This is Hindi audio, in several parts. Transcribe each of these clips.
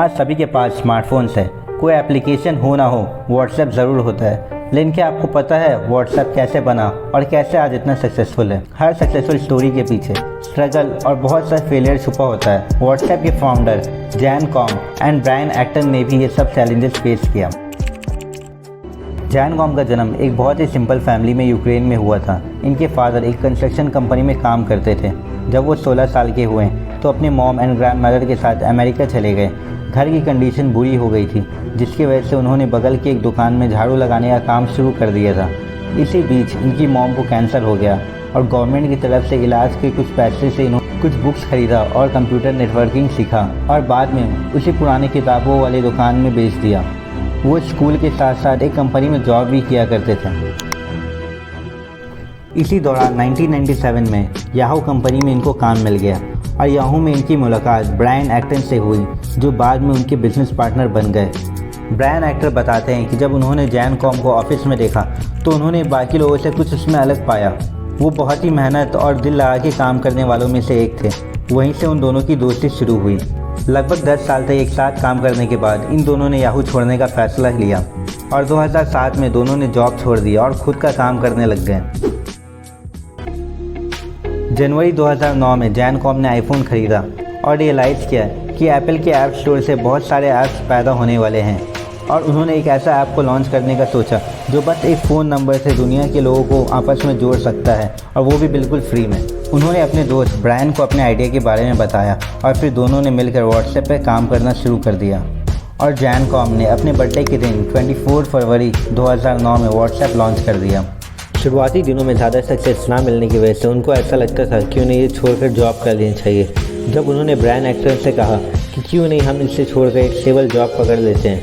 आज सभी के पास स्मार्टफोन्स है। कोई एप्लीकेशन हो ना हो, व्हाट्सएप ज़रूर होता है। लेकिन क्या आपको पता है व्हाट्सएप कैसे बना और कैसे आज इतना सक्सेसफुल है? हर सक्सेसफुल स्टोरी के पीछे स्ट्रगल और बहुत सा फेलियर छुपा होता है। व्हाट्सएप के founder Jan Koum and Brian Acton ने भी ये सब चैलेंजेस फेस किया। जैन कॉम का जन्म एक बहुत ही सिंपल फैमिली में यूक्रेन में हुआ था। इनके फादर एक कंस्ट्रक्शन कंपनी में काम करते थे। जब वो 16 साल के हुए तो अपने मॉम एंड ग्रैंडमदर के साथ अमेरिका चले गए। घर की कंडीशन बुरी हो गई थी, जिसकी वजह से उन्होंने बगल की एक दुकान में झाड़ू लगाने का काम शुरू कर दिया था। इसी बीच इनकी मॉम को कैंसर हो गया और गवर्नमेंट की तरफ से इलाज के कुछ पैसे से इन्होंने कुछ बुक्स खरीदा और कंप्यूटर नेटवर्किंग सीखा और बाद में उसी पुरानी किताबों वाली दुकान में बेच दिया। वो स्कूल के साथ साथ एक कंपनी में जॉब भी किया करते थे। इसी दौरान 1997 में याहू कंपनी में इनको काम मिल गया और याहू में इनकी मुलाकात ब्रायन एक्टन से हुई, जो बाद में उनके बिजनेस पार्टनर बन गए। ब्रायन एक्टन बताते हैं कि जब उन्होंने जैन कॉम को ऑफिस में देखा तो उन्होंने बाकी लोगों से कुछ उसमें अलग पाया। वो बहुत ही मेहनत और दिल लगा के काम करने वालों में से एक थे। वहीं से उन दोनों की दोस्ती शुरू हुई। लगभग 10 साल तक एक साथ काम करने के बाद इन दोनों ने याहू छोड़ने का फैसला लिया और 2007 में दोनों ने जॉब छोड़ दिया और खुद का काम करने लग गए। जनवरी 2009 में जैन कॉम ने आईफोन खरीदा और रियलाइज़ किया कि एप्पल के ऐप स्टोर से बहुत सारे ऐप्स पैदा होने वाले हैं और उन्होंने एक ऐसा ऐप को लॉन्च करने का सोचा जो बस एक फ़ोन नंबर से दुनिया के लोगों को आपस में जोड़ सकता है, और वो भी बिल्कुल फ्री में। उन्होंने अपने दोस्त ब्रायन को अपने आइडिया के बारे में बताया और फिर दोनों ने मिलकर व्हाट्सएप पर काम करना शुरू कर दिया। और जैन कॉम ने अपने बर्थडे के दिन 24 फरवरी 2009 में व्हाट्सएप लॉन्च कर दिया। शुरुआती दिनों में ज़्यादा सक्सेस ना मिलने की वजह से उनको ऐसा लगता था कि उन्हें ये छोड़कर जॉब कर लेनी चाहिए। जब उन्होंने ब्रायन एक्टन से कहा कि क्यों नहीं हम इसे छोड़कर एक स्टेबल जॉब पकड़ लेते हैं,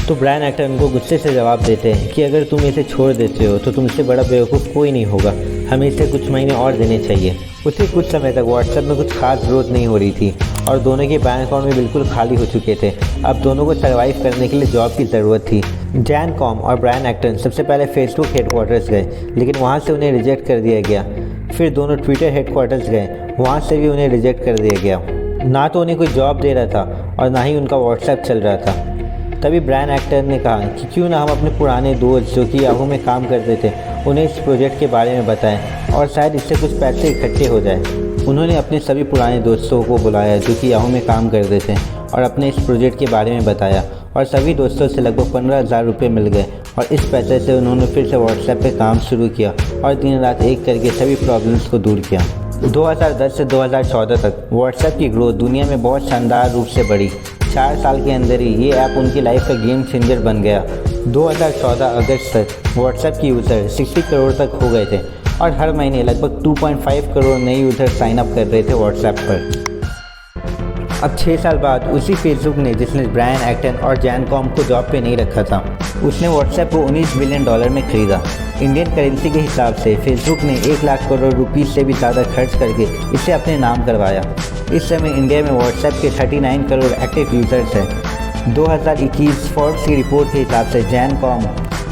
तो ब्रायन एक्टन उनको गुस्से से जवाब देते हैं कि अगर तुम इसे छोड़ देते हो तो तुमसे बड़ा बेवकूफ़ कोई नहीं होगा, हमें इसे कुछ महीने और देने चाहिए। उसी कुछ समय तक व्हाट्सएप में कुछ खास ग्रोथ नहीं हो रही थी और दोनों के बैंक अकाउंट में बिल्कुल खाली हो चुके थे। अब दोनों को सर्वाइव करने के लिए जॉब की ज़रूरत थी। जैन कॉम और ब्रायन एक्टन सबसे पहले फेसबुक हेडक्वार्टर्स गए, लेकिन वहाँ से उन्हें रिजेक्ट कर दिया गया। फिर दोनों ट्विटर हेडक्वार्टर्स गए, वहाँ से भी उन्हें रिजेक्ट कर दिया गया। ना तो उन्हें कोई जॉब दे रहा था और ना ही उनका व्हाट्सएप चल रहा था। तभी ब्रायन एक्टन ने कहा कि क्यों ना हम अपने पुराने दोस्त जो कि याहू में काम करते थे उन्हें इस प्रोजेक्ट के बारे में बताएं और शायद इससे कुछ पैसे इकट्ठे हो जाए। उन्होंने अपने सभी पुराने दोस्तों को बुलाया जो कि याहू में काम करते थे और अपने इस प्रोजेक्ट के बारे में बताया, और सभी दोस्तों से लगभग 15,000 रुपये मिल गए और इस पैसे से उन्होंने फिर से व्हाट्सएप पे काम शुरू किया और दिन रात एक करके सभी प्रॉब्लम्स को दूर किया। 2010 से 2014 तक व्हाट्सएप की ग्रोथ दुनिया में बहुत शानदार रूप से बढ़ी। 4 साल के अंदर ही ये ऐप उनकी लाइफ का गेम चेंजर बन गया। 2014 अगस्त तक व्हाट्सएप के यूज़र 60 करोड़ तक हो गए थे और हर महीने लगभग 2.5 करोड़ नए यूज़र साइन अप कर रहे थे व्हाट्सएप पर। अब 6 साल बाद उसी फेसबुक ने, जिसने ब्रायन एक्टन और जैन कॉम को जॉब पे नहीं रखा था, उसने व्हाट्सएप को $19 बिलियन में खरीदा। इंडियन करेंसी के हिसाब से फेसबुक ने 1 लाख करोड़ रुपीस से भी ज़्यादा खर्च करके इसे अपने नाम करवाया। इस समय इंडिया में व्हाट्सएप के 39 करोड़ एक्टिव यूज़र्स हैं। 2021 फोर्ब्स की रिपोर्ट के हिसाब से जैन कॉम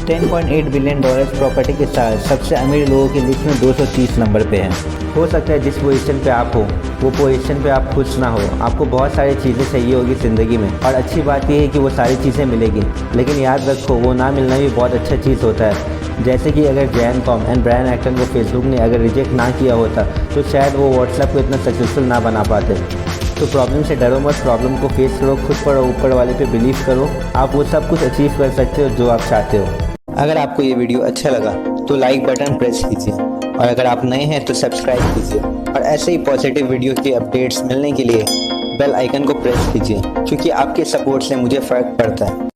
$10.8 बिलियन प्रॉपर्टी के साथ सबसे अमीर लोगों की लिस्ट में 230 नंबर पे है। हो सकता है जिस पोजीशन पे आप हो वो पोजीशन पे आप खुश ना हो, आपको बहुत सारी चीज़ें चाहिए होगी ज़िंदगी में, और अच्छी बात यह है कि वो सारी चीज़ें मिलेगी, लेकिन याद रखो वो ना मिलना भी बहुत अच्छा चीज़ होता है। जैसे कि अगर Jan Koum and Brian Acton को फेसबुक ने अगर रिजेक्ट ना किया होता तो शायद वो व्हाट्सएप को इतना सक्सेसफुल ना बना पाते। तो प्रॉब्लम से डरो मत, प्रॉब्लम को फेस करो, खुद पर ऊपर वाले पे बिलीव करो, आप वो सब कुछ अचीव कर सकते हो जो आप चाहते हो। अगर आपको ये वीडियो अच्छा लगा तो लाइक बटन प्रेस कीजिए, और अगर आप नए हैं तो सब्सक्राइब कीजिए, और ऐसे ही पॉजिटिव वीडियो के अपडेट्स मिलने के लिए बेल आइकन को प्रेस कीजिए, क्योंकि आपके सपोर्ट से मुझे फ़र्क पड़ता है।